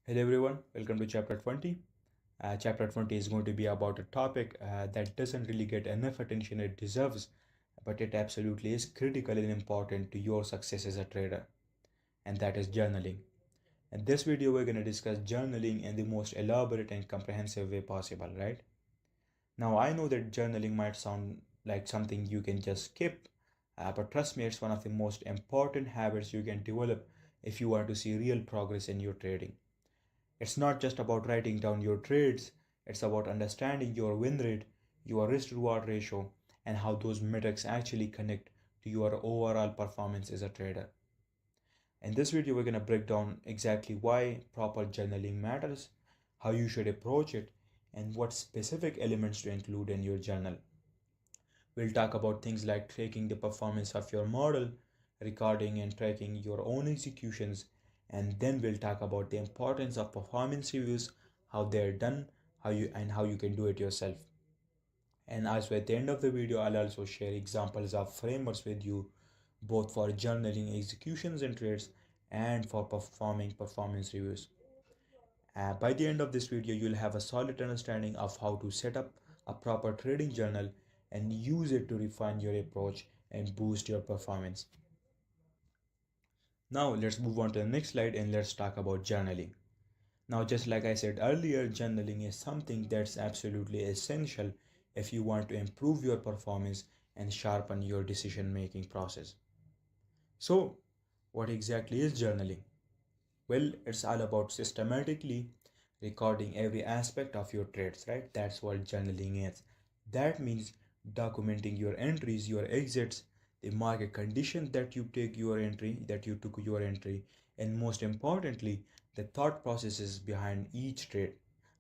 Hello everyone, welcome to chapter 20. Chapter 20 is going to be about a topic that doesn't really get enough attention it deserves, but it absolutely is critical and important to your success as a trader, and that is journaling. In this video, we're going to discuss journaling in the most elaborate and comprehensive way possible, right? Now, I know that journaling might sound like something you can just skip, but trust me, it's one of the most important habits you can develop if you want to see real progress in your trading. It's not just about writing down your trades, it's about understanding your win rate, your risk reward ratio, and how those metrics actually connect to your overall performance as a trader. In this video, we're going to break down exactly why proper journaling matters, how you should approach it, and what specific elements to include in your journal. We'll talk about things like tracking the performance of your model, recording and tracking your own executions, and then we'll talk about the importance of performance reviews, how they're done, how you can do it yourself. And also at the end of the video, I'll also share examples of frameworks with you, both for journaling executions and trades and for performing performance reviews. By the end of this video, you'll have a solid understanding of how to set up a proper trading journal and use it to refine your approach and boost your performance. Now let's move on to the next slide and let's talk about journaling. Now, just like I said earlier, journaling is something that's absolutely essential if you want to improve your performance and sharpen your decision making process. So, what exactly is journaling? Well, it's all about systematically recording every aspect of your trades, right? That's what journaling is. That means documenting your entries, your exits, the market conditions that you took your entry, and most importantly, the thought processes behind each trade.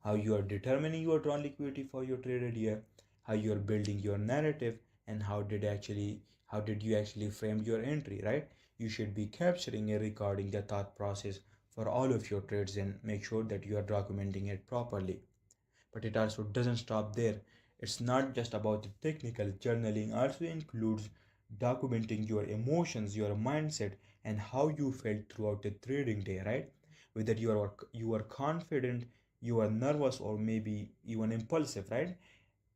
How you are determining your drawn liquidity for your trade idea, how you are building your narrative, and how did you actually frame your entry, right? You should be capturing and recording the thought process for all of your trades and make sure that you are documenting it properly. But it also doesn't stop there. It's not just about the technical. Journaling also includes documenting your emotions, your mindset, and how you felt throughout the trading day, right? Whether you are confident, you are nervous, or maybe even impulsive, right?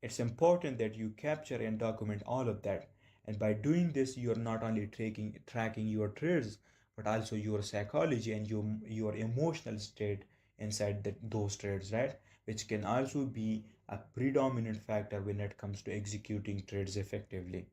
It's important that you capture and document all of that. And by doing this, you're not only tracking your trades, but also your psychology and your emotional state inside those trades, right? Which can also be a predominant factor when it comes to executing trades effectively.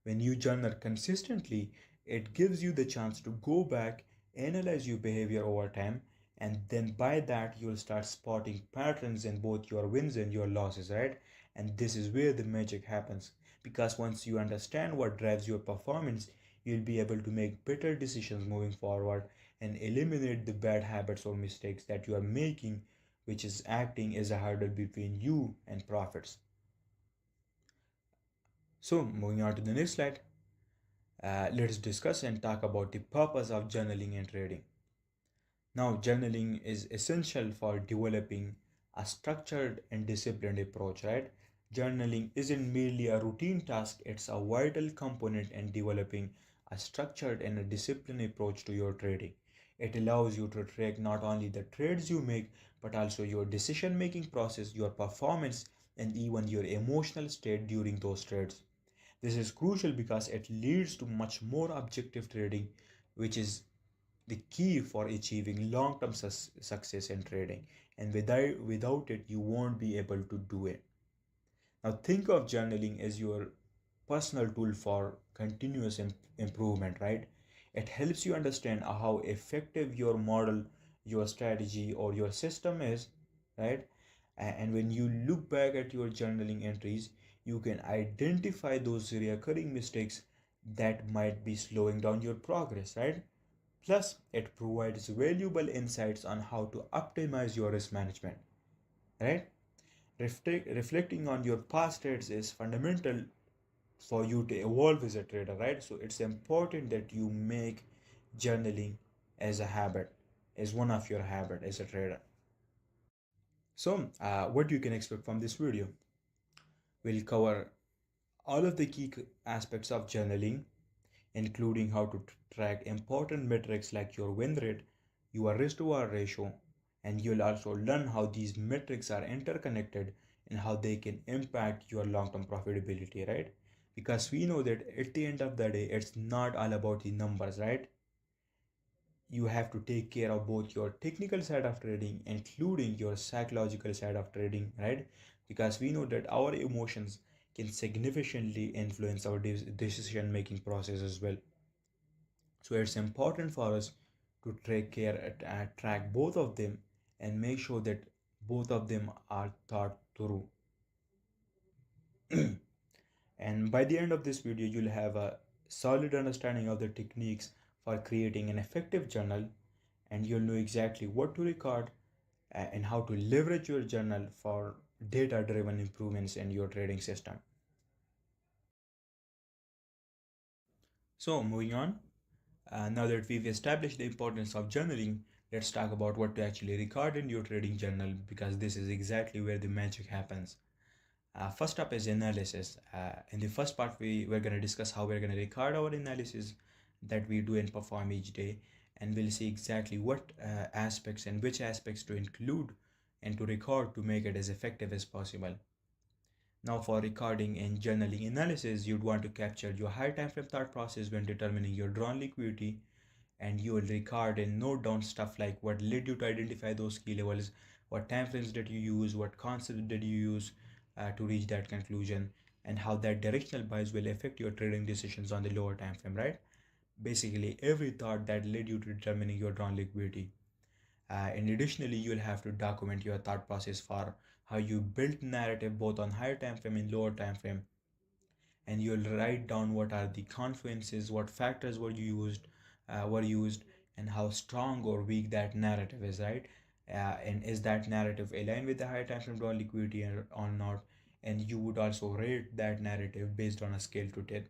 When you journal consistently, it gives you the chance to go back, analyze your behavior over time, and then by that you'll start spotting patterns in both your wins and your losses, right? And this is where the magic happens, because once you understand what drives your performance, you'll be able to make better decisions moving forward and eliminate the bad habits or mistakes that you are making, which is acting as a hurdle between you and profits. So moving on to the next slide. Let's discuss and talk about the purpose of journaling and trading. Now, journaling is essential for developing a structured and disciplined approach, right? Journaling isn't merely a routine task, it's a vital component in developing a structured and a disciplined approach to your trading. It allows you to track not only the trades you make, but also your decision making process, your performance, and even your emotional state during those trades. This is crucial because it leads to much more objective trading, which is the key for achieving long-term success in trading. And without it, you won't be able to do it. Now, think of journaling as your personal tool for continuous improvement, right? It helps you understand how effective your model, your strategy, or your system is, right? And when you look back at your journaling entries, you can identify those recurring mistakes that might be slowing down your progress, right? Plus, it provides valuable insights on how to optimize your risk management, right? Reflecting on your past trades is fundamental for you to evolve as a trader, right? So it's important that you make journaling as a habit, as one of your habit as a trader. So, what you can expect from this video? We'll cover all of the key aspects of journaling, including how to track important metrics like your win rate, your risk to reward ratio, and you'll also learn how these metrics are interconnected and how they can impact your long-term profitability, right? Because we know that at the end of the day, it's not all about the numbers, right? You have to take care of both your technical side of trading, including your psychological side of trading, right? Because we know that our emotions can significantly influence our decision making process as well. So it's important for us to take care and track both of them and make sure that both of them are thought through. And by the end of this video, you'll have a solid understanding of the techniques for creating an effective journal, and you'll know exactly what to record and how to leverage your journal for data driven improvements in your trading system. So, moving on, now that we've established the importance of journaling, let's talk about what to actually record in your trading journal, because this is exactly where the magic happens. First up is analysis. In the first part, we're going to discuss how we're going to record our analysis that we do and perform each day, and we'll see exactly what aspects and which aspects to include and to record to make it as effective as possible. Now, for recording and journaling analysis, you'd want to capture your high time frame thought process when determining your drawn liquidity, and you will record and note down stuff like what led you to identify those key levels, what time frames did you use, what concept did you use to reach that conclusion, and how that directional bias will affect your trading decisions on the lower time frame, right? Basically, every thought that led you to determining your drawn liquidity. And additionally, you'll have to document your thought process for how you built narrative both on higher time frame and lower time frame, and you'll write down what are the confluences, what factors were used, and how strong or weak that narrative is, right? And is that narrative aligned with the higher time frame drawn liquidity or not? And you would also rate that narrative based on a scale to 10.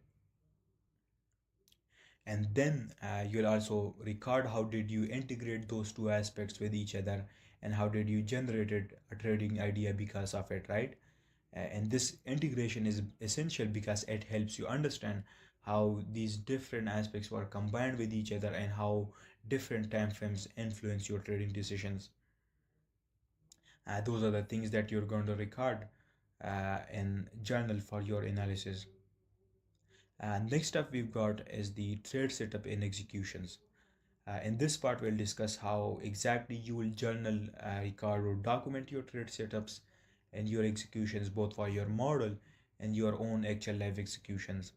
And then you'll also record how did you integrate those two aspects with each other, and how did you generate a trading idea because of it, right? And this integration is essential because it helps you understand how these different aspects were combined with each other and how different time frames influence your trading decisions. Those are the things that you're going to record in journal for your analysis. Next up we've got is the trade setup and executions. In this part, we'll discuss how exactly you will journal, record, or document your trade setups and your executions, both for your model and your own actual live executions.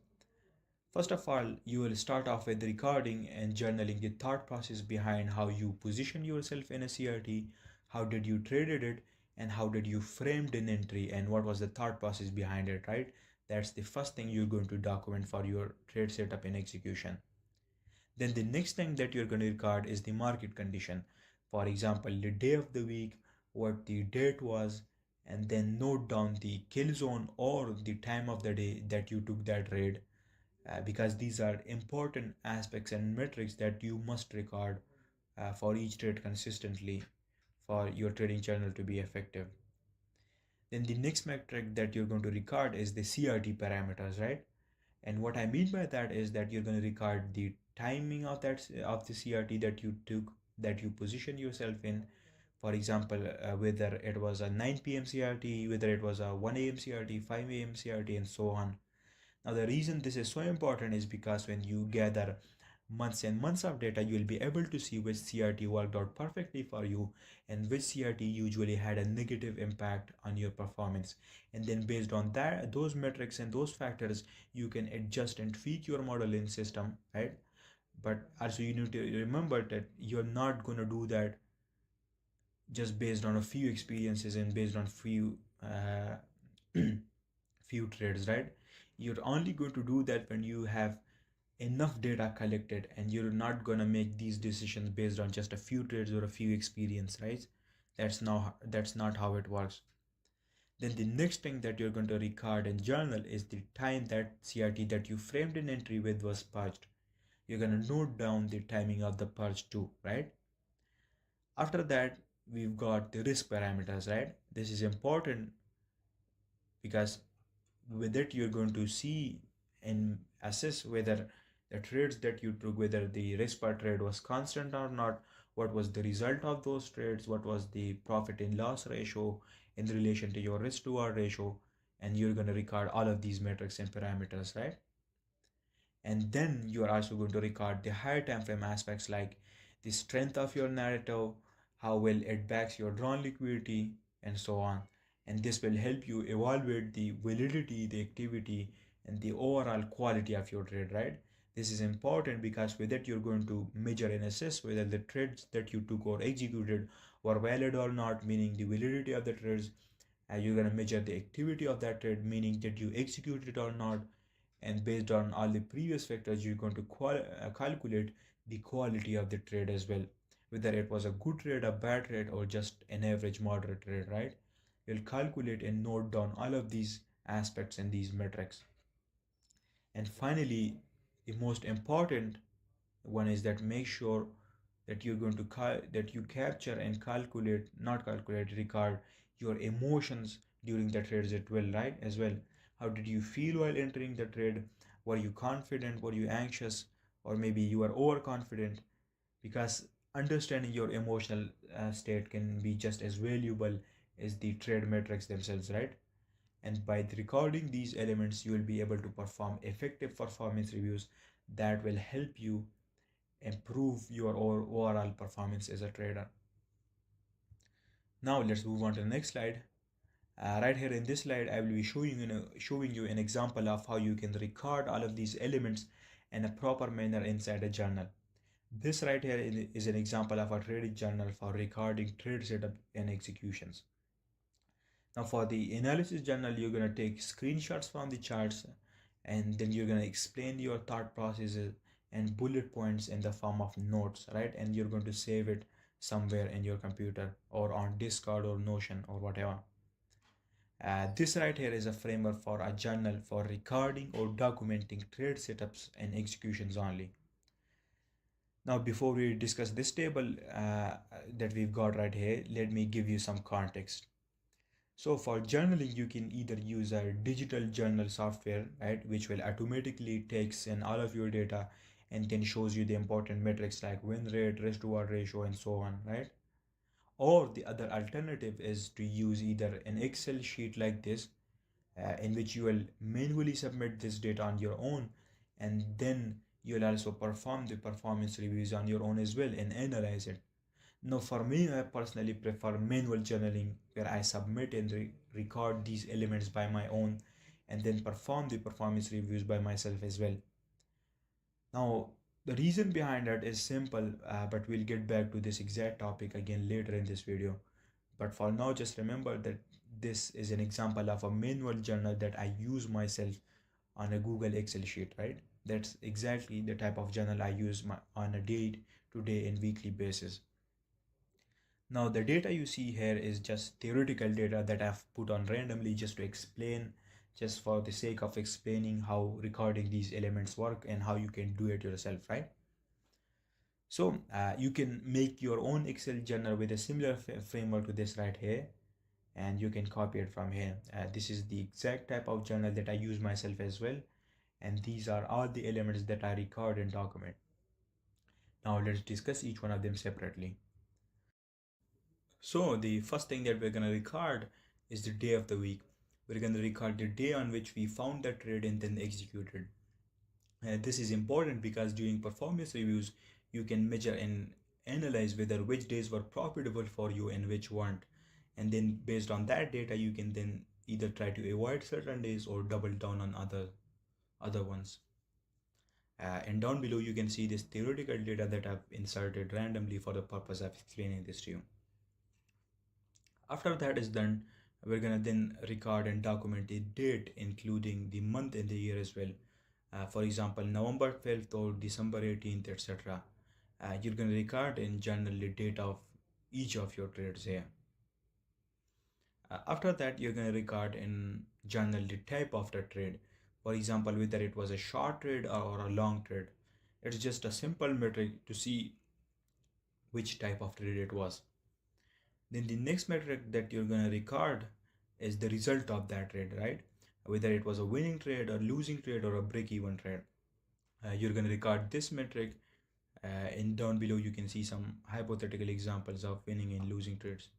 First of all, you will start off with recording and journaling the thought process behind how you position yourself in a CRT, how did you traded it, and how did you framed an entry, and what was the thought process behind it, right? That's the first thing you're going to document for your trade setup and execution. Then the next thing that you're going to record is the market condition. For example, the day of the week, what the date was, and then note down the kill zone or the time of the day that you took that trade, because these are important aspects and metrics that you must record for each trade consistently for your trading channel to be effective. Then the next metric that you're going to record is the CRT parameters, right? And what I mean by that is that you're going to record the timing of the CRT that you took, that you position yourself in. For example, whether it was a 9 p.m. CRT, whether it was a 1 a.m. CRT, 5 a.m. CRT, and so on. Now, the reason this is so important is because when you gather months and months of data, you will be able to see which CRT worked out perfectly for you and which CRT usually had a negative impact on your performance. And then based on that, those metrics and those factors, you can adjust and tweak your modeling system, right? But also you need to remember that you're not going to do that just based on a few experiences and based on few few trades, right? You're only going to do that when you have enough data collected, and you're not going to make these decisions based on just a few trades or a few experience, right? That's not how it works. Then the next thing that you're going to record and journal is the time that CRT that you framed an entry with was purged. You're going to note down the timing of the purge too, right? After that, we've got the risk parameters, right? This is important because with it you're going to see and assess whether the trades that you took, whether the risk per trade was constant or not, what was the result of those trades, what was the profit and loss ratio in relation to your risk to reward ratio, and you're going to record all of these metrics and parameters, right? And then you are also going to record the higher time frame aspects like the strength of your narrative, how well it backs your drawn liquidity, and so on. And this will help you evaluate the validity, the activity, and the overall quality of your trade, right? This is important because with it you're going to measure and assess whether the trades that you took or executed were valid or not, meaning the validity of the trades. You're going to measure the activity of that trade, meaning did you execute it or not, and based on all the previous factors you're going to calculate the quality of the trade as well, whether it was a good trade, a bad trade, or just an average moderate trade, right? You'll calculate and note down all of these aspects and these metrics. And finally, the most important one is that make sure that you're going to that you capture and calculate, not calculate, record your emotions during the trades as well, right? As well, how did you feel while entering the trade? Were you confident, were you anxious, or maybe you are overconfident? Because understanding your emotional state can be just as valuable as the trade metrics themselves, right? And by recording these elements you will be able to perform effective performance reviews that will help you improve your overall performance as a trader. Now let's move on to the next slide. Right here in this slide, I will be showing you an example of how you can record all of these elements in a proper manner inside a journal. This right here is an example of a trading journal for recording trade setup and executions. Now for the analysis journal, you're going to take screenshots from the charts, and then you're going to explain your thought processes and bullet points in the form of notes, right? And you're going to save it somewhere in your computer or on Discord or Notion or whatever. This right here is a framework for a journal for recording or documenting trade setups and executions only. Now, before we discuss this table that we've got right here, let me give you some context. So for journaling, you can either use a digital journal software, right, which will automatically takes in all of your data and then shows you the important metrics like win rate, risk to reward ratio, and so on, right? Or the other alternative is to use either an Excel sheet like this, in which you will manually submit this data on your own, and then you'll also perform the performance reviews on your own as well and analyze it. Now, for me, I personally prefer manual journaling where I submit and record these elements by my own and then perform the performance reviews by myself as well. Now, the reason behind that is simple, but we'll get back to this exact topic again later in this video. But for now, just remember that this is an example of a manual journal that I use myself on a Google Excel sheet, right? That's exactly the type of journal I use on a day-to-day and weekly basis. Now the data you see here is just theoretical data that I've put on randomly just to explain, just for the sake of explaining how recording these elements work and how you can do it yourself, right? So you can make your own Excel journal with a similar framework to this right here, and you can copy it from here. This is the exact type of journal that I use myself as well, and these are all the elements that I record and document. Now let's discuss each one of them separately. So the first thing that we're going to record is the day of the week. We're going to record the day on which we found the trade and then executed. This is important because during performance reviews, you can measure and analyze whether which days were profitable for you and which weren't. And then based on that data, you can then either try to avoid certain days or double down on other ones. And down below, you can see this theoretical data that I've inserted randomly for the purpose of explaining this to you. After that is done, we're gonna then record and document the date, including the month and the year as well. For example, November 12th or December 18th, etc. You're gonna record and journal the date of each of your trades here. After that, you're gonna record and journal the type of the trade. For example, whether it was a short trade or a long trade. It's just a simple metric to see which type of trade it was. Then the next metric that you're going to record is the result of that trade, right? Whether it was a winning trade, a losing trade, or a break-even trade. You're going to record this metric And down below you can see some hypothetical examples of winning and losing trades.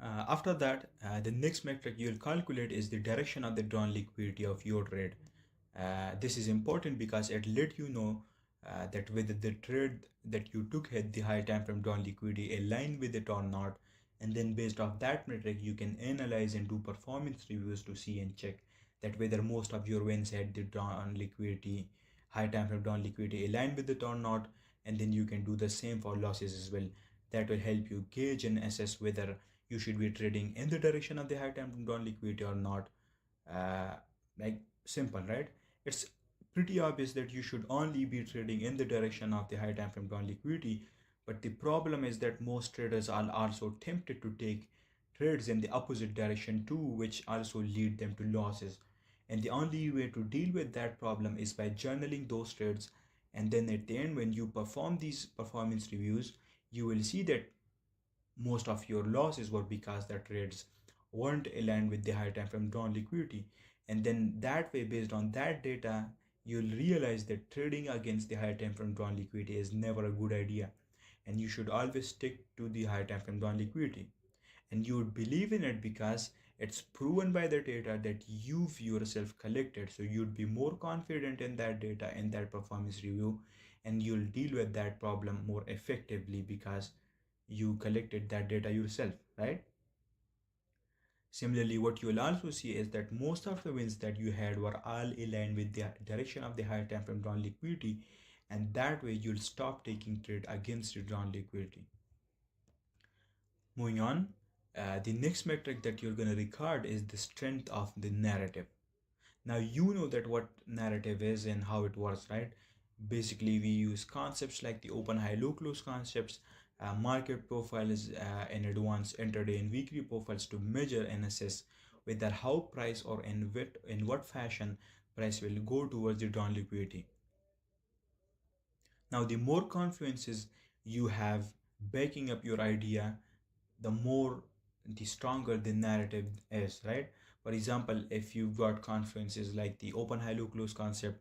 After that, the next metric you'll calculate is the direction of the drawn liquidity of your trade. This is important because it let you know that whether the trade that you took had the high time frame drawn liquidity aligned with it or not. And then based off that metric, you can analyze and do performance reviews to see and check that whether most of your wins had the drawn liquidity, high time frame drawn liquidity aligned with it or not. And then you can do the same for losses as well. That will help you gauge and assess whether you should be trading in the direction of the high time frame drawn liquidity or not. uh, like simple, right? It's pretty obvious that you should only be trading in the direction of the high time frame drawn liquidity, but the problem is that most traders are also tempted to take trades in the opposite direction too, which also lead them to losses. And the only way to deal with that problem is by journaling those trades. And then at the end, when you perform these performance reviews, you will see that most of your losses were because the trades weren't aligned with the high time frame drawn liquidity. And then that way, based on that data, you'll realize that trading against the high time frame drawn liquidity is never a good idea, and you should always stick to the high time frame drawn liquidity. And you would believe in it because it's proven by the data that you've yourself collected, so you'd be more confident in that data in that performance review, and you'll deal with that problem more effectively because you collected that data yourself, right? Similarly, what you will also see is that most of the wins that you had were all aligned with the direction of the higher time frame drawn liquidity, and that way you'll stop taking trade against the drawn liquidity. Moving on, the next metric that you're going to record is the strength of the narrative. Now you know that what narrative is and how it works, right? Basically, we use concepts like the open, high, low, close concepts, market profiles, and advanced intraday and weekly profiles to measure and assess whether how price or in what fashion price will go towards the drawn liquidity. Now, the more confluences you have backing up your idea, the stronger the narrative is, right? For example, if you've got confluences like the open, high, low, close concept,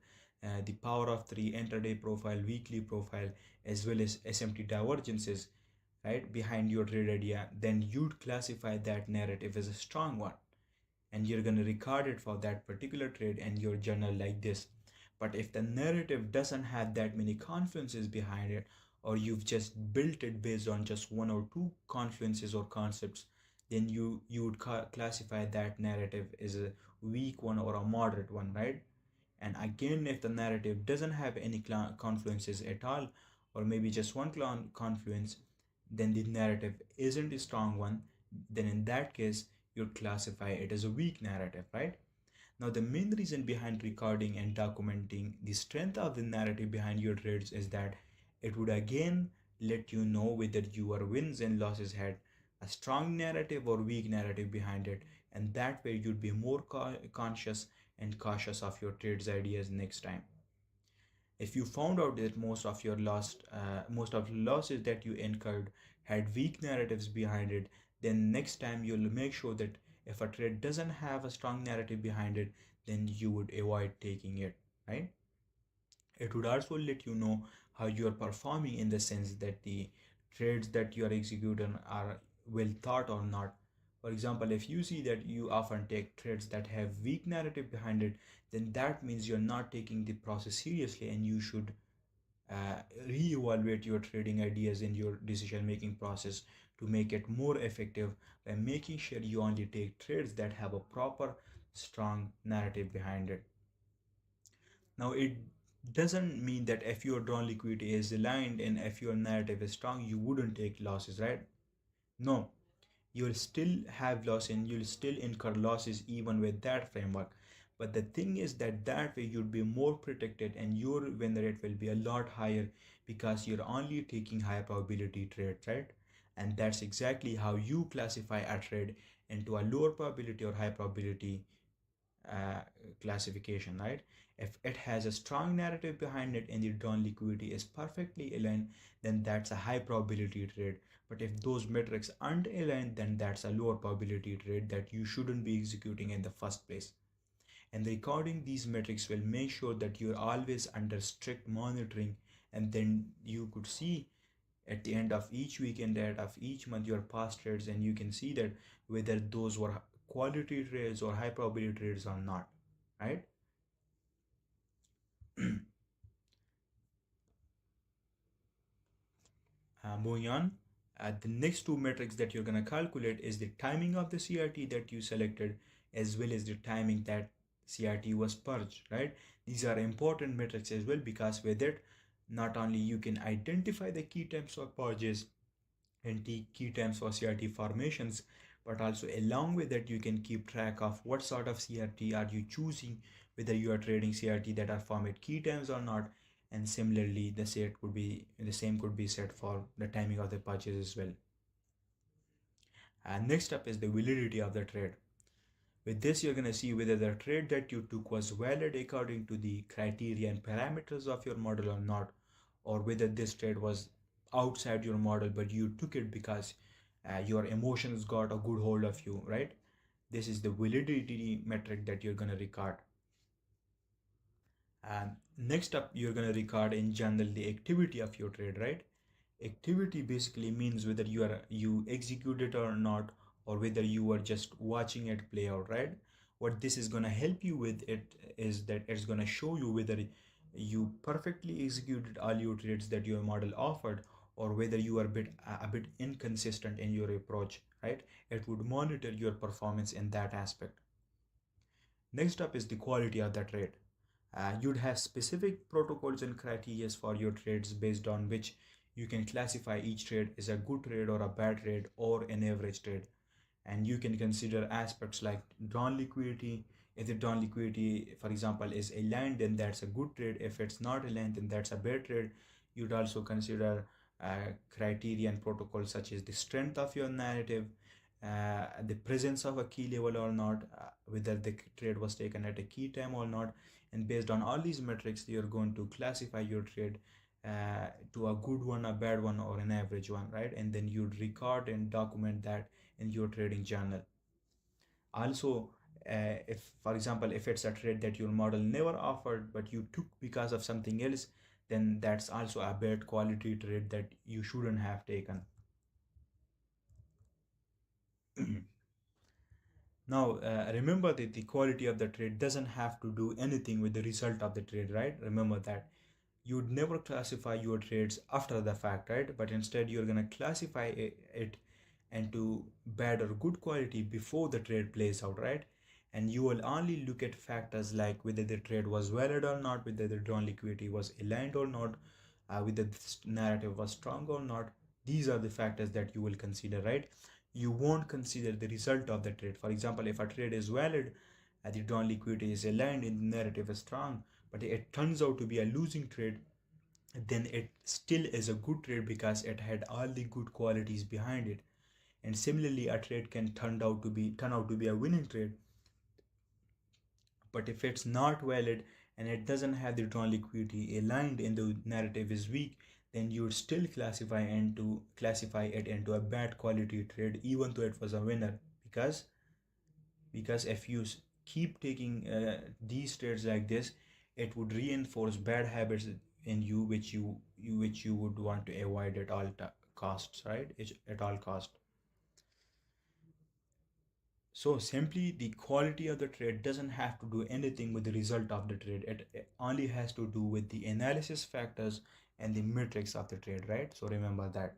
the power of three, intraday profile, weekly profile, as well as SMT divergences, right, behind your trade idea, then you'd classify that narrative as a strong one, and you're going to record it for that particular trade in your journal like this. But if the narrative doesn't have that many confluences behind it, or you've just built it based on just one or two confluences or concepts, then you would classify that narrative as a weak one or a moderate one, right? And again, if the narrative doesn't have any confluences at all, or maybe just one confluence, then the narrative isn't a strong one. Then in that case, you'd classify it as a weak narrative, right? Now, the main reason behind recording and documenting the strength of the narrative behind your trades is that it would again let you know whether your wins and losses had a strong narrative or weak narrative behind it, and that way you'd be more conscious and cautious of your trades ideas next time. If you found out that most of the losses that you incurred had weak narratives behind it, then next time you'll make sure that if a trade doesn't have a strong narrative behind it, then you would avoid taking it, right? It would also let you know how you are performing in the sense that the trades that you are executing are well thought or not. For example, if you see that you often take trades that have weak narrative behind it, then that means you're not taking the process seriously, and you should re-evaluate your trading ideas in your decision making process to make it more effective by making sure you only take trades that have a proper strong narrative behind it. Now, it doesn't mean that if your drawn liquidity is aligned and if your narrative is strong, you wouldn't take losses, right? No, you'll still have loss and you'll still incur losses even with that framework. But the thing is that that way you'd be more protected and your win rate will be a lot higher because you're only taking high probability trades, right? And that's exactly how you classify a trade into a lower probability or high probability uh, classification, right? If it has a strong narrative behind it and the drawn liquidity is perfectly aligned, then that's a high probability trade. But if those metrics aren't aligned, then that's a lower probability trade that you shouldn't be executing in the first place. And recording these metrics will make sure that you're always under strict monitoring and then you could see at the end of each week and at of each month your past trades, and you can see that whether those were quality trades or high probability trades or not, right? Moving on, the next two metrics that you're going to calculate is the timing of the CRT that you selected, as well as the timing that CRT was purged, right? These are important metrics as well, because with it, not only you can identify the key times for purges and the key times for CRT formations, but also along with that you can keep track of what sort of CRT are you choosing, whether you are trading CRT that are formed at key times or not. And similarly the same could be said for the timing of the purchase as well. And next up is the validity of the trade. With this, you're going to see whether the trade that you took was valid according to the criteria and parameters of your model or not, or whether this trade was outside your model but you took it because your emotions got a good hold of you, right? This is the validity metric that you're going to record. And next up, you're going to record in general the activity of your trade, right? Activity basically means whether you execute it or not, or whether you are just watching it play out, right? What this is going to help you with it is that it's going to show you whether you perfectly executed all your trades that your model offered, or whether you are a bit inconsistent in your approach, right? It would monitor your performance in that aspect. Next up is the quality of the trade. You'd have specific protocols and criteria for your trades based on which you can classify each trade as a good trade or a bad trade or an average trade. And you can consider aspects like drawn liquidity. If the drawn liquidity, for example, is aligned, then that's a good trade. If it's not aligned, then that's a bad trade. You'd also consider criteria and protocols such as the strength of your narrative, the presence of a key level or not, whether the trade was taken at a key time or not. And based on all these metrics, you're going to classify your trade to a good one, a bad one, or an average one, right? And then you'd record and document that in your trading journal. Also, if for example, if it's a trade that your model never offered but you took because of something else, then that's also a bad quality trade that you shouldn't have taken. Now, remember that the quality of the trade doesn't have to do anything with the result of the trade, right? Remember that you'd never classify your trades after the fact, right? But instead, you're going to classify it into bad or good quality before the trade plays out, right? And you will only look at factors like whether the trade was valid or not, whether the drawn liquidity was aligned or not, whether this narrative was strong or not. These are the factors that you will consider, right? You won't consider the result of the trade. For example, if a trade is valid, the drawn liquidity is aligned and the narrative is strong, but it turns out to be a losing trade, then it still is a good trade because it had all the good qualities behind it. And similarly, a trade can turn out to be a winning trade, but if it's not valid and it doesn't have the drawn liquidity aligned and the narrative is weak, then you would still classify it into a bad quality trade even though it was a winner, because if you keep taking these trades like this, it would reinforce bad habits in you which you would want to avoid at all costs, right? At all cost. So simply the quality of the trade doesn't have to do anything with the result of the trade. It only has to do with the analysis factors and the metrics of the trade, right? So remember that.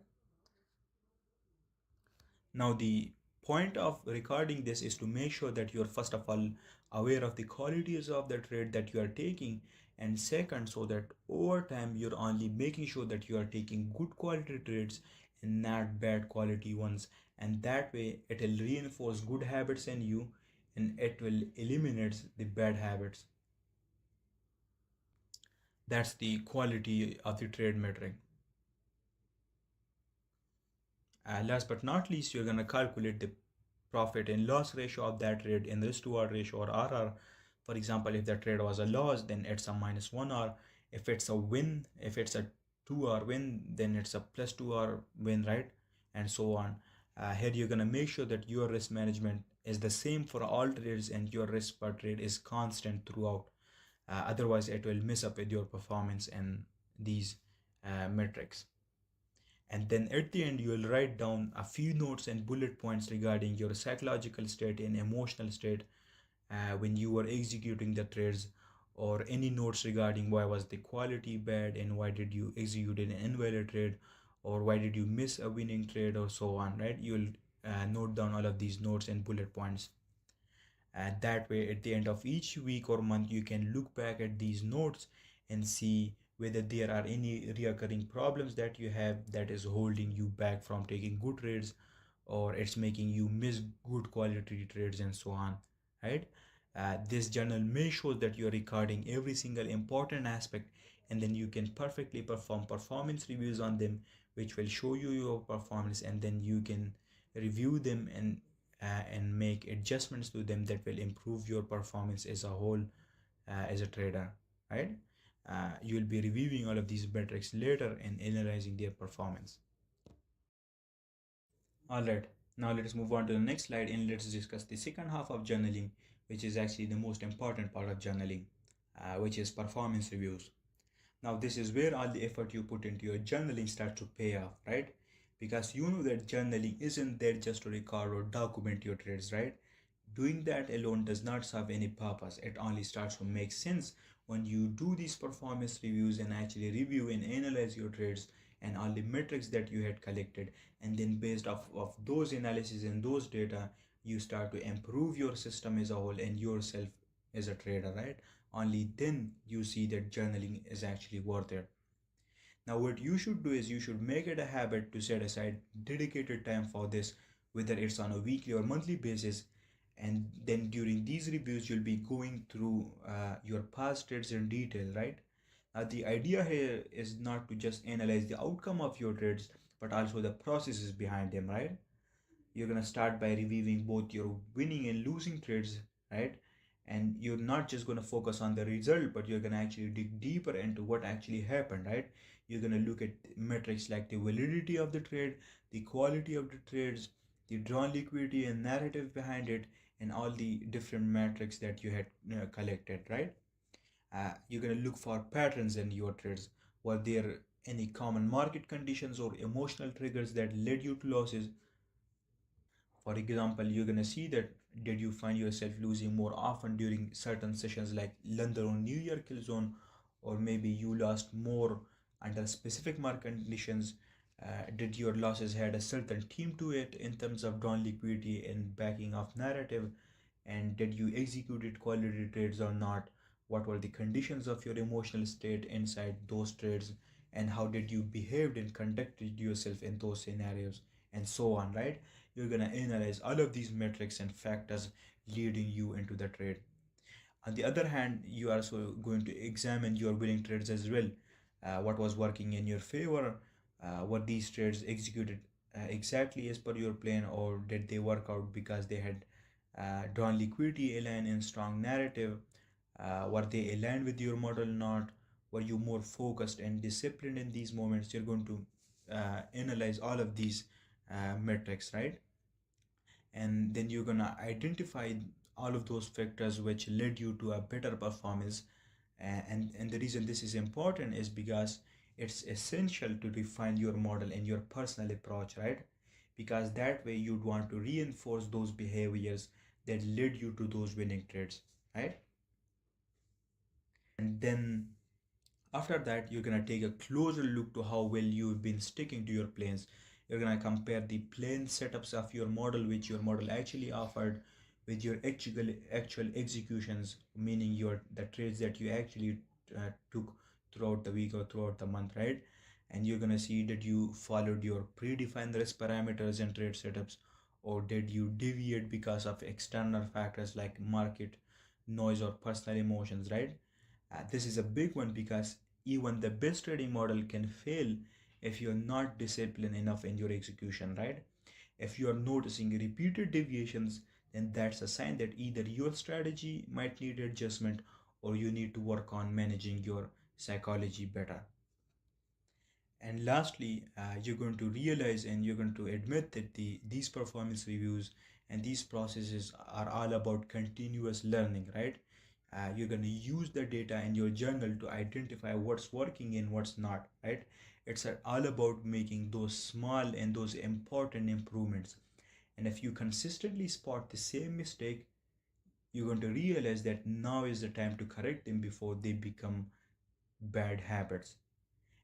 Now the point of recording this is to make sure that you're first of all aware of the qualities of the trade that you are taking, and second, so that over time you're only making sure that you are taking good quality trades and not bad quality ones, and that way it will reinforce good habits in you and it will eliminate the bad habits. That's the quality of the trade metric. Last but not least, you're going to calculate the profit and loss ratio of that trade in risk to reward ratio, or RR. For example, if the trade was a loss, then it's a -1 R. If it's a win, if it's a 2 R win, then it's a +2 R win, right? And so on. Here you're going to make sure that your risk management is the same for all trades and your risk per trade is constant throughout. Otherwise, it will mess up with your performance in these metrics. And then at the end, you will write down a few notes and bullet points regarding your psychological state and emotional state when you were executing the trades, or any notes regarding why was the quality bad and why did you execute an invalid trade, or why did you miss a winning trade, or so on, right? You'll note down all of these notes and bullet points. And that way, at the end of each week or month, you can look back at these notes and see whether there are any recurring problems that you have that is holding you back from taking good trades, or it's making you miss good quality trades, and so on, right? This journal may show that you're recording every single important aspect, and then you can perfectly perform performance reviews on them, which will show you your performance, and then you can review them and make adjustments to them that will improve your performance as a whole, as a trader, right? You will be reviewing all of these metrics later and analyzing their performance. All right, now let's move on to the next slide and let's discuss the second half of journaling, which is actually the most important part of journaling, which is performance reviews. Now, this is where all the effort you put into your journaling starts to pay off, right? Because you know that journaling isn't there just to record or document your trades, right? Doing that alone does not serve any purpose. It only starts to make sense when you do these performance reviews and actually review and analyze your trades and all the metrics that you had collected. And then based off of those analysis and those data, you start to improve your system as a whole and yourself as a trader, right? Only then you see that journaling is actually worth it. Now, what you should do is you should make it a habit to set aside dedicated time for this, whether it's on a weekly or monthly basis. And then during these reviews, you'll be going through your past trades in detail, right? Now, the idea here is not to just analyze the outcome of your trades, but also the processes behind them, right? You're going to start by reviewing both your winning and losing trades, right? And you're not just going to focus on the result, but you're going to actually dig deeper into what actually happened, right? You're going to look at metrics like the validity of the trade, the quality of the trades, the drawn liquidity and narrative behind it, and all the different metrics that you had collected, right? You're going to look for patterns in your trades. Were there any common market conditions or emotional triggers that led you to losses? For example, you're gonna see that did you find yourself losing more often during certain sessions like London or New York kill zone, or maybe you lost more under specific market conditions. Did your losses had a certain theme to it in terms of drawn liquidity and backing of narrative? And did you execute quality trades or not? What were the conditions of your emotional state inside those trades? And how did you behave and conducted yourself in those scenarios? And so on, right? You're going to analyze all of these metrics and factors leading you into the trade. On the other hand, you are also going to examine your winning trades as well. What was working in your favor? Were these trades executed exactly as per your plan, or did they work out because they had drawn liquidity aligned in strong narrative? Were they aligned with your model or not? Were you more focused and disciplined in these moments? You're going to analyze all of these metrics, right? And then you're gonna identify all of those factors which led you to a better performance. And the reason this is important is because it's essential to refine your model and your personal approach, right? Because that way you'd want to reinforce those behaviors that led you to those winning trades, right? And then after that, you're going to take a closer look to how well you've been sticking to your plans. You're going to compare the plan setups of your model, which your model actually offered, with your actual executions, meaning your the trades that you actually took throughout the week or throughout the month, right? And you're going to see that you followed your predefined risk parameters and trade setups, or did you deviate because of external factors like market noise or personal emotions, right? This is a big one because even the best trading model can fail if you're not disciplined enough in your execution, right? If you are noticing repeated deviations, then that's a sign that either your strategy might need adjustment or you need to work on managing your psychology better. And lastly, you're going to realize and you're going to admit that these performance reviews and these processes are all about continuous learning, right? You're going to use the data in your journal to identify what's working and what's not, right? It's all about making those small and those important improvements. And if you consistently spot the same mistake, you're going to realize that now is the time to correct them before they become bad habits.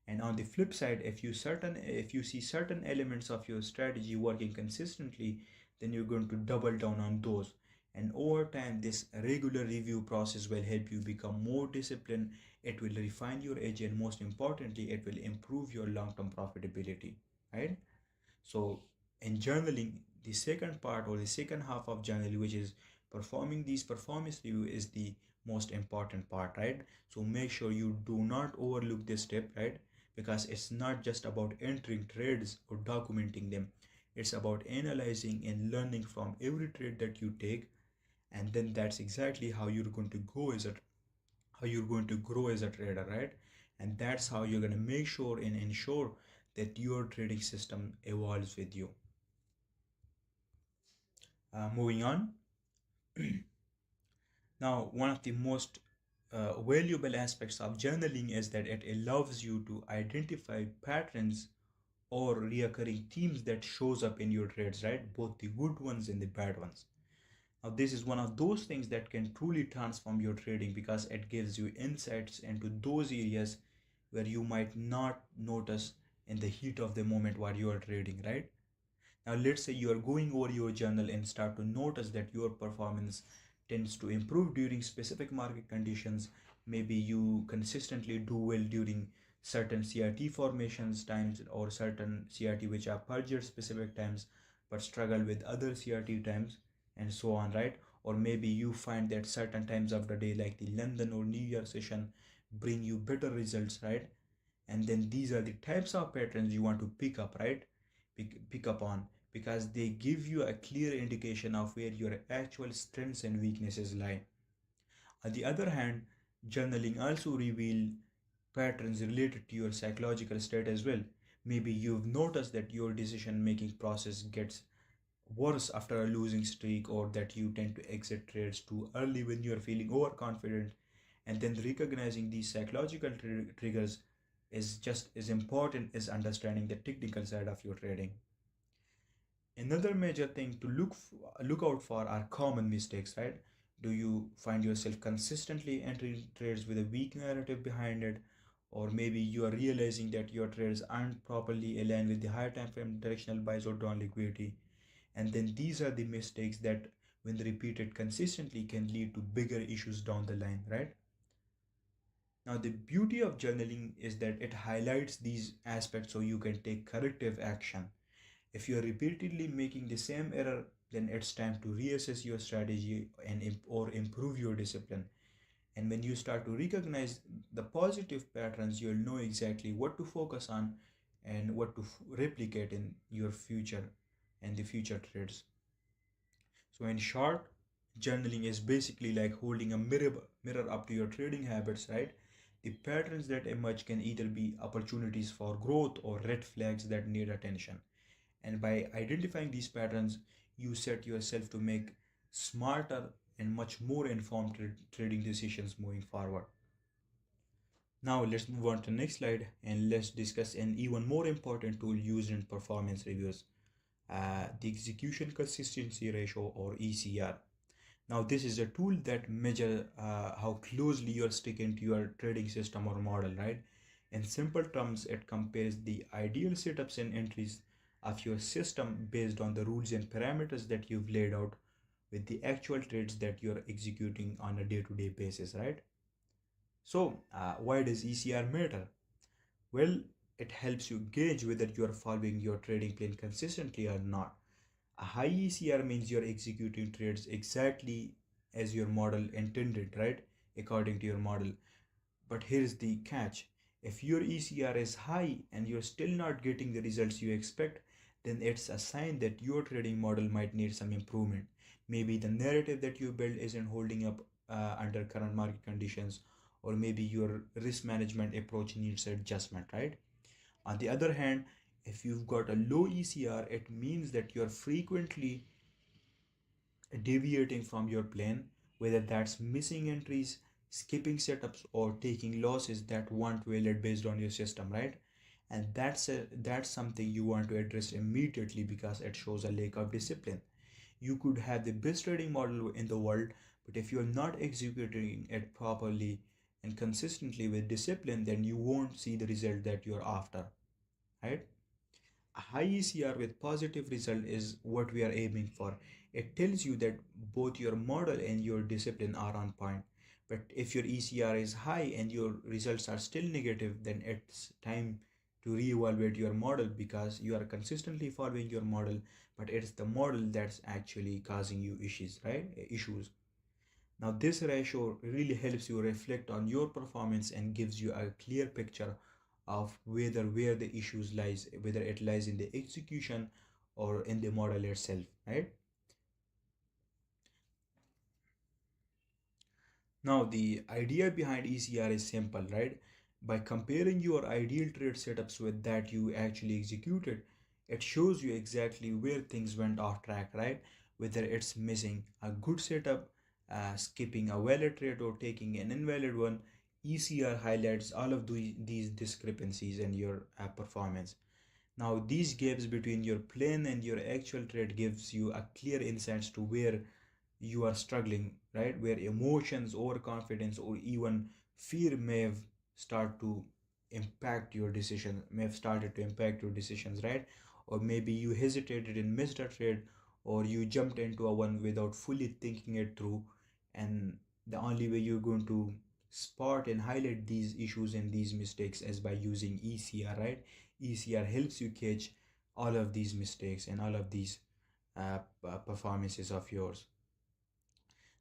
And on the flip side, if you see certain elements of your strategy working consistently, then you're going to double down on those. And over time, this regular review process will help you become more disciplined. It will refine your edge, and most importantly, it will improve your long-term profitability. Right? So in journaling, the second part or the second half of journaling, which is performing these performance review, is the most important part, right? So make sure you do not overlook this step, right? Because it's not just about entering trades or documenting them. It's about analyzing and learning from every trade that you take, and then that's exactly how you're going to go as a how you're going to grow as a trader, right? And that's how you're going to make sure and ensure that your trading system evolves with you. Moving on. Now, one of the most valuable aspects of journaling is that it allows you to identify patterns or reoccurring themes that shows up in your trades, right? Both the good ones and the bad ones. Now, this is one of those things that can truly transform your trading because it gives you insights into those areas where you might not notice in the heat of the moment while you are trading, right? Now, let's say you are going over your journal and start to notice that your performance tends to improve during specific market conditions. Maybe you consistently do well during certain CRT formations times or certain CRT which are purged specific times but struggle with other CRT times and so on, right? Or maybe you find that certain times of the day like the London or New York session bring you better results, right? And then these are the types of patterns you want to pick up, right? Pick up on, because they give you a clear indication of where your actual strengths and weaknesses lie. On the other hand, journaling also reveal patterns related to your psychological state as well. Maybe you've noticed that your decision making process gets worse after a losing streak, or that you tend to exit trades too early when you're feeling overconfident. And then recognizing these psychological triggers is just as important as understanding the technical side of your trading. Another major thing to look out for are common mistakes, right? Do you find yourself consistently entering trades with a weak narrative behind it? Or maybe you are realizing that your trades aren't properly aligned with the higher time frame directional buys or down liquidity. And then these are the mistakes that, when repeated consistently, can lead to bigger issues down the line, right? Now, the beauty of journaling is that it highlights these aspects so you can take corrective action. If you are repeatedly making the same error, then it's time to reassess your strategy or improve your discipline. And when you start to recognize the positive patterns, you'll know exactly what to focus on and what to replicate in your future and the future trades. So in short, journaling is basically like holding a mirror up to your trading habits, right? The patterns that emerge can either be opportunities for growth or red flags that need attention. And by identifying these patterns, you set yourself to make smarter and much more informed trading decisions moving forward. Now let's move on to the next slide and let's discuss an even more important tool used in performance reviews, the execution consistency ratio or ECR. Now this is a tool that measures how closely you're sticking to your trading system or model, right? In simple terms, it compares the ideal setups and entries of your system based on the rules and parameters that you've laid out with the actual trades that you're executing on a day-to-day basis, right? So why does ECR matter? Well, it helps you gauge whether you are following your trading plan consistently or not. A high ECR means you're executing trades exactly as your model intended, right? According to your model. But here's the catch. If your ECR is high and you're still not getting the results you expect, then it's a sign that your trading model might need some improvement. Maybe the narrative that you build isn't holding up under current market conditions, or maybe your risk management approach needs adjustment, right? On the other hand, if you've got a low ECR, it means that you're frequently deviating from your plan, whether that's missing entries, skipping setups, or taking losses that weren't valid based on your system, right? And that's something you want to address immediately because it shows a lack of discipline. You could have the best trading model in the world, but if you're not executing it properly and consistently with discipline, then you won't see the result that you're after, right? A high ECR with positive result is what we are aiming for. It tells you that both your model and your discipline are on point. But if your ECR is high and your results are still negative, then it's time to reevaluate your model because you are consistently following your model, but it's the model that's actually causing you issues, right? Issues. Now, this ratio really helps you reflect on your performance and gives you a clear picture of where the issues lies, whether it lies in the execution or in the model itself, right? Now, the idea behind ECR is simple, right? By comparing your ideal trade setups with that you actually executed, it shows you exactly where things went off track, right? Whether it's missing a good setup, skipping a valid trade, or taking an invalid one. ECR highlights all of these discrepancies in your performance. Now, these gaps between your plan and your actual trade gives you a clear insights to where you are struggling, right? Where emotions, overconfidence, or even fear may have start to impact your decision, may have started to impact your decisions, right? Or maybe you hesitated and missed a trade, or you jumped into a one without fully thinking it through. And the only way you're going to spot and highlight these issues and these mistakes is by using ECR, right? ECR helps you catch all of these mistakes and all of these performances of yours.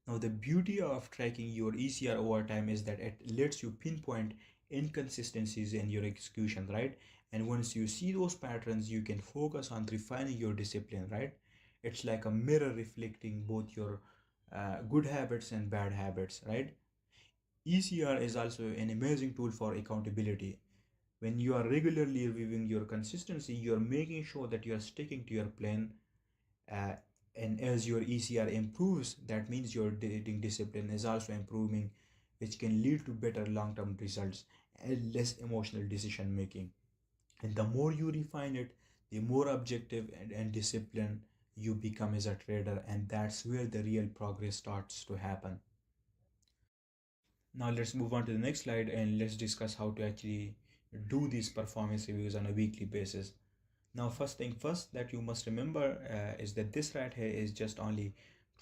Now, the beauty of tracking your ECR over time is that it lets you pinpoint inconsistencies in your execution, right? And once you see those patterns, you can focus on refining your discipline, right? It's like a mirror reflecting both your good habits and bad habits, right? ECR is also an amazing tool for accountability. When you are regularly reviewing your consistency, you're making sure that you're sticking to your plan, uh, and as your ECR improves, that means your dating discipline is also improving, which can lead to better long-term results and less emotional decision making. And the more you refine it, the more objective and disciplined you become as a trader, and that's where the real progress starts to happen. Now let's move on to the next slide and let's discuss how to actually do these performance reviews on a weekly basis. Now, first thing first that you must remember is that this right here is just only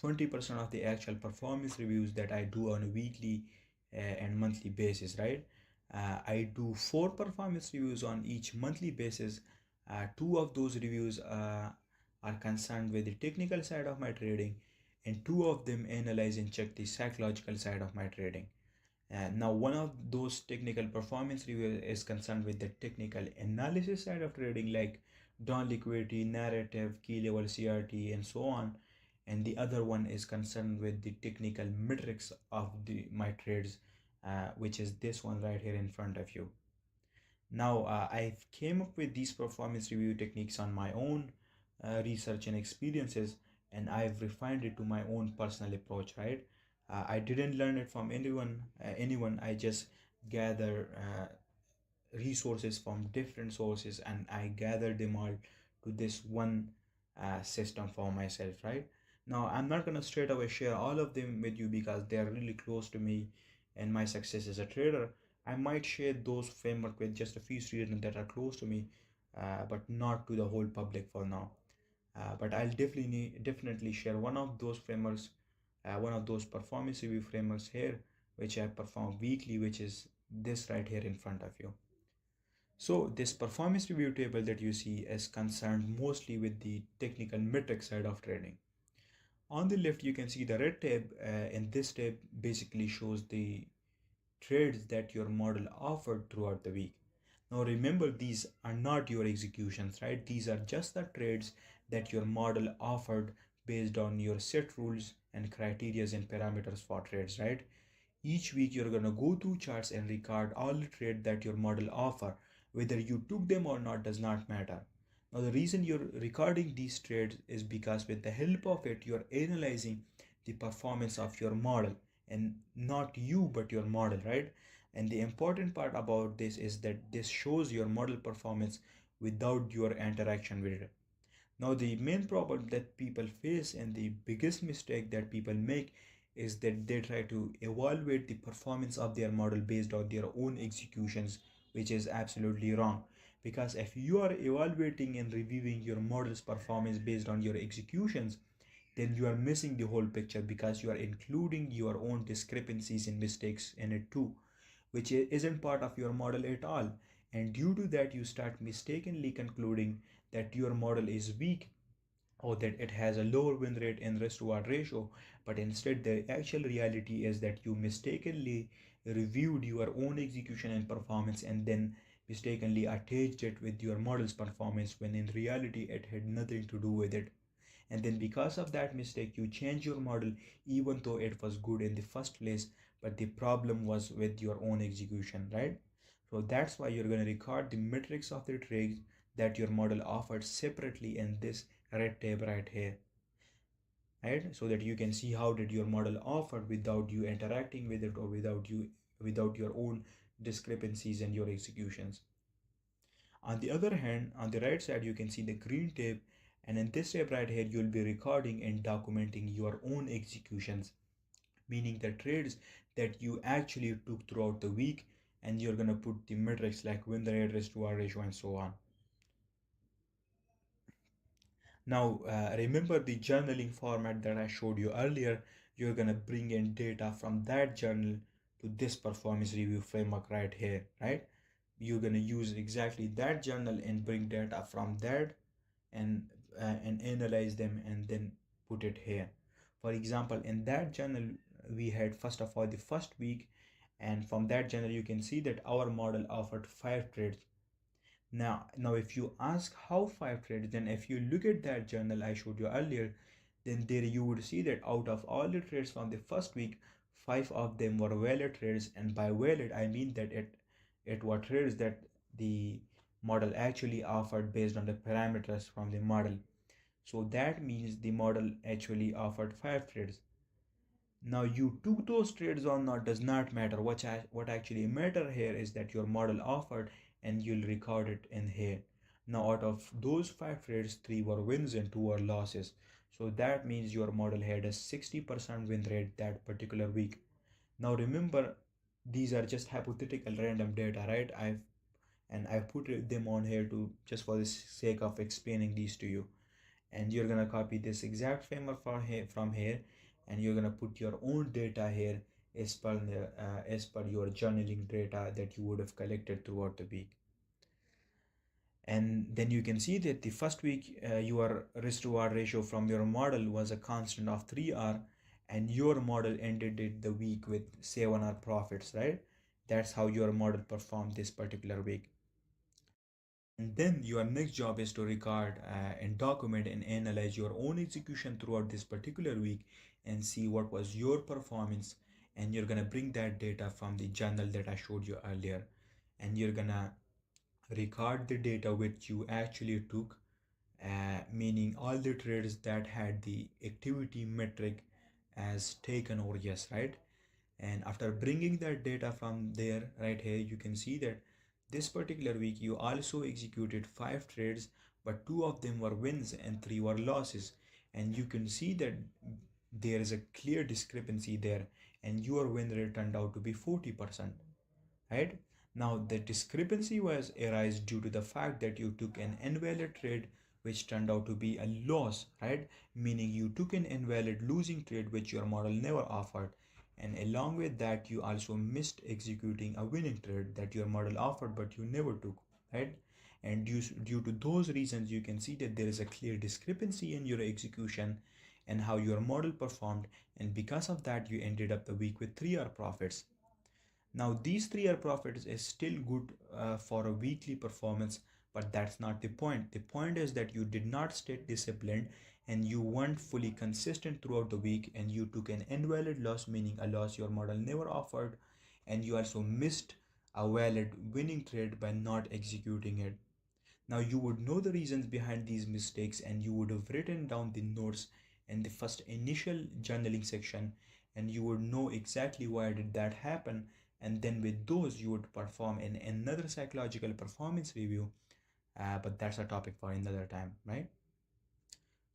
20% of the actual performance reviews that I do on a weekly and monthly basis, right? I do 4 performance reviews on each monthly basis. Two of those reviews are concerned with the technical side of my trading, and two of them analyze and check the psychological side of my trading. Now, one of those technical performance review is concerned with the technical analysis side of trading, like dawn liquidity, narrative, key level CRT, and so on. And the other one is concerned with the technical metrics of my trades, which is this one right here in front of you. Now, I've came up with these performance review techniques on my own research and experiences, and I've refined it to my own personal approach, right? I didn't learn it from anyone. I just gather resources from different sources and I gather them all to this one system for myself, right? Now, I'm not gonna straight away share all of them with you because they are really close to me and my success as a trader. I might share those framework with just a few students that are close to me, but not to the whole public for now. But I'll definitely share one of those frameworks, one of those performance review frameworks here, which I perform weekly, which is this right here in front of you. So this performance review table that you see is concerned mostly with the technical metric side of trading. On the left, you can see the red tab, and this tab basically shows the trades that your model offered throughout the week. Now remember, these are not your executions, right? These are just the trades that your model offered based on your set rules and criterias and parameters for trades, right? Each week you're going to go through charts and record all the trades that your model offer. Whether you took them or not does not matter. Now the reason you're recording these trades is because with the help of it you're analyzing the performance of your model, and not you but your model, right? And the important part about this is that this shows your model performance without your interaction with it. Now, the main problem that people face and the biggest mistake that people make is that they try to evaluate the performance of their model based on their own executions, which is absolutely wrong. Because if you are evaluating and reviewing your model's performance based on your executions, then you are missing the whole picture because you are including your own discrepancies and mistakes in it too, which isn't part of your model at all. And due to that, you start mistakenly concluding that your model is weak or that it has a lower win rate and risk reward ratio. But instead, the actual reality is that you mistakenly reviewed your own execution and performance and then mistakenly attached it with your model's performance when in reality it had nothing to do with it. And then because of that mistake, you change your model even though it was good in the first place, but the problem was with your own execution, right? So that's why you're going to record the metrics of the trades that your model offered separately in this red tab right here, right? So that you can see how did your model offer without you interacting with it or without your own discrepancies and your executions. On the other hand, on the right side, you can see the green tab, and in this tab right here, you'll be recording and documenting your own executions, meaning the trades that you actually took throughout the week, and you're gonna put the metrics like win rate, risk to ratio, and so on. Now, remember the journaling format that I showed you earlier. You're gonna bring in data from that journal to this performance review framework right here, right? You're gonna use exactly that journal and bring data from that and analyze them and then put it here. For example, in that journal, we had first of all the first week, and from that journal, you can see that our model offered 5 trades. Now, if you ask how 5 trades, then if you look at that journal I showed you earlier, then there you would see that out of all the trades from the first week, 5 of them were valid trades, and by valid I mean that it were trades that the model actually offered based on the parameters from the model. So that means the model actually offered 5 trades. Now you took those trades or not does not matter. What actually matter here is that your model offered and you'll record it in here. Now out of those 5 trades, 3 were wins and 2 were losses. So that means your model had a 60% win rate that particular week. Now remember, these are just hypothetical random data, right? I've put them on here to just for the sake of explaining these to you. And you're gonna copy this exact framework from here, and you're gonna put your own data here as per your journaling data that you would have collected throughout the week. And then you can see that the first week your risk reward ratio from your model was a constant of 3R, and your model ended it the week with 7R profits, right? That's how your model performed this particular week. And then your next job is to record and document and analyze your own execution throughout this particular week and see what was your performance. And you're gonna bring that data from the journal that I showed you earlier. And you're gonna record the data which you actually took, meaning all the trades that had the activity metric as taken or yes, right? And after bringing that data from there right here, you can see that this particular week you also executed 5 trades, but 2 of them were wins and 3 were losses. And you can see that there is a clear discrepancy there, and your win rate turned out to be 40%, right? Now the discrepancy was arise due to the fact that you took an invalid trade which turned out to be a loss, right? Meaning you took an invalid losing trade which your model never offered, and along with that you also missed executing a winning trade that your model offered but you never took, right? And due to those reasons, you can see that there is a clear discrepancy in your execution and how your model performed, and because of that you ended up the week with 3R profits. Now, these 3R profits is still good for a weekly performance, but that's not the point. The point is that you did not stay disciplined and you weren't fully consistent throughout the week, and you took an invalid loss, meaning a loss your model never offered, and you also missed a valid winning trade by not executing it. Now you would know the reasons behind these mistakes, and you would have written down the notes in the first initial journaling section, and you would know exactly why did that happen, and then with those you would perform in another psychological performance review, but that's a topic for another time, right?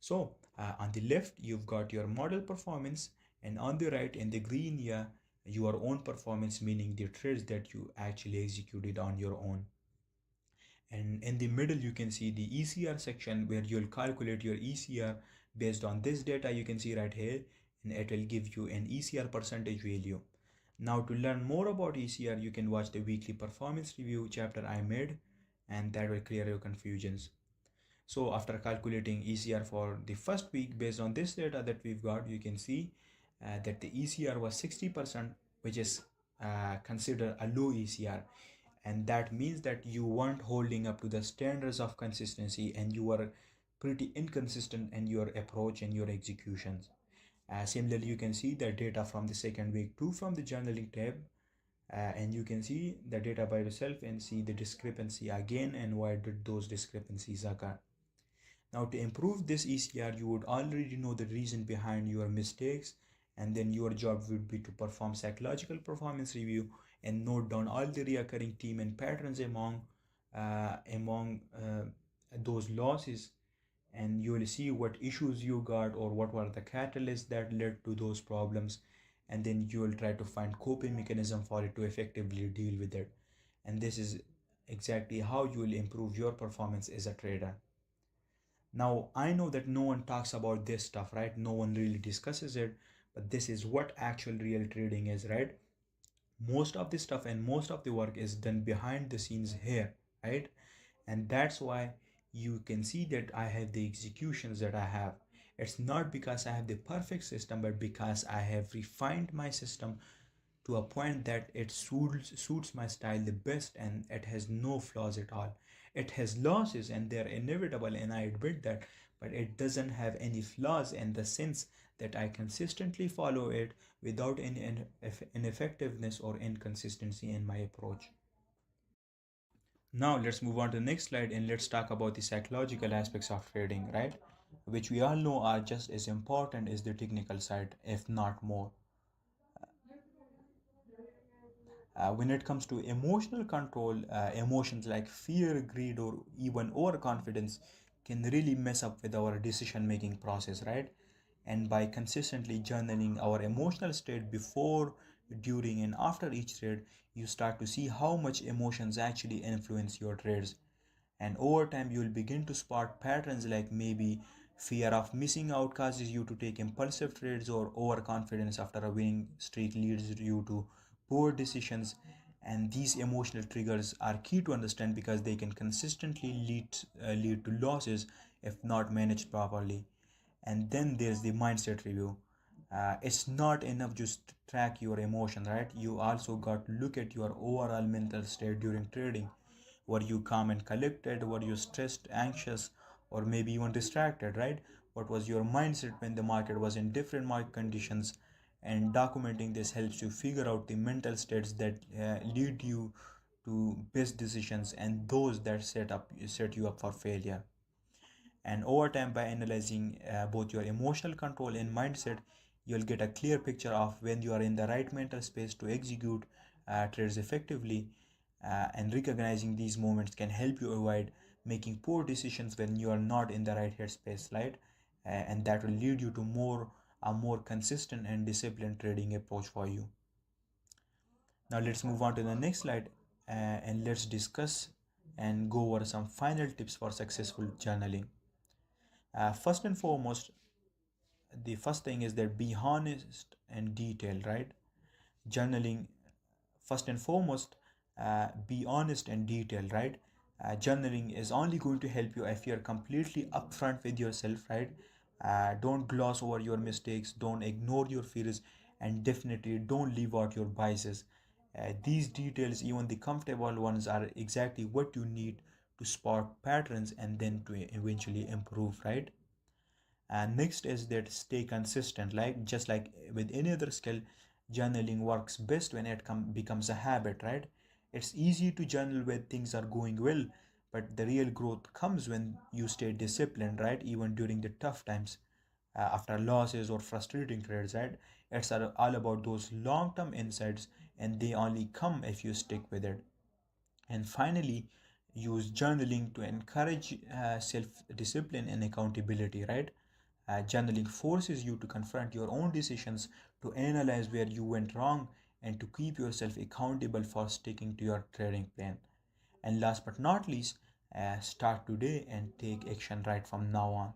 So on the left you've got your model performance, and on the right in the green, yeah, your own performance, meaning the trades that you actually executed on your own. And in the middle you can see the ECR section where you'll calculate your ECR based on this data you can see right here, and it will give you an ECR percentage value. Now to learn more about ECR, you can watch the weekly performance review chapter I made, and that will clear your confusions. So after calculating ECR for the first week based on this data that we've got, you can see that the ECR was 60%, which is considered a low ECR. And that means that you weren't holding up to the standards of consistency, and you were pretty inconsistent in your approach and your executions. Similarly, you can see the data from the second week too from the journaling tab, and you can see the data by yourself and see the discrepancy again and why did those discrepancies occur. Now to improve this ECR, you would already know the reason behind your mistakes, and then your job would be to perform psychological performance review and note down all the recurring theme and patterns among those losses, and you will see what issues you got or what were the catalysts that led to those problems, and then you will try to find coping mechanism for it to effectively deal with it. And this is exactly how you will improve your performance as a trader. Now, I know that no one talks about this stuff, right? No one really discusses it, but this is what actual real trading is, right? Most of the stuff and most of the work is done behind the scenes here, right? And that's why you can see that I have the executions that I have. It's not because I have the perfect system, but because I have refined my system to a point that it suits my style the best, and it has no flaws at all. It has losses and they're inevitable, and I admit that, but it doesn't have any flaws in the sense that I consistently follow it without any ineffectiveness or inconsistency in my approach. Now let's move on to the next slide and let's talk about the psychological aspects of trading, right? Which we all know are just as important as the technical side, if not more. When it comes to emotional control, emotions like fear, greed, or even overconfidence can really mess up with our decision making process, right? And by consistently journaling our emotional state before, during, and after each trade, you start to see how much emotions actually influence your trades. And over time you will begin to spot patterns like maybe fear of missing out causes you to take impulsive trades, or overconfidence after a winning streak leads you to poor decisions. And these emotional triggers are key to understand because they can consistently lead to losses if not managed properly. And then there's the mindset review. It's not enough just to track your emotion, right? You also got to look at your overall mental state during trading. Were you calm and collected? Were you stressed, anxious, or maybe even distracted, right? What was your mindset when the market was in different market conditions? And documenting this helps you figure out the mental states that lead you to best decisions and those that set you up for failure. And over time, by analyzing both your emotional control and mindset, you'll get a clear picture of when you are in the right mental space to execute trades effectively. And recognizing these moments can help you avoid making poor decisions when you are not in the right headspace, right? And that will lead you to a more consistent and disciplined trading approach for you. Now let's move on to the next slide, and let's discuss and go over some final tips for successful journaling. First and foremost, the first thing is that be honest and detailed, right? Journaling, first and foremost, be honest and detailed, right? Journaling is only going to help you if you're completely upfront with yourself, right? Don't gloss over your mistakes, don't ignore your fears, and definitely don't leave out your biases. These details, even the comfortable ones, are exactly what you need to spot patterns and then to eventually improve, right? And next is that stay consistent, like just like with any other skill, journaling works best when it becomes a habit, right? It's easy to journal when things are going well, but the real growth comes when you stay disciplined, right? Even during the tough times, after losses or frustrating trades, right? It's all about those long-term insights and they only come if you stick with it. And finally, use journaling to encourage self discipline and accountability, right? Journaling forces you to confront your own decisions, to analyze where you went wrong, and to keep yourself accountable for sticking to your trading plan. And last but not least, start today and take action right from now on.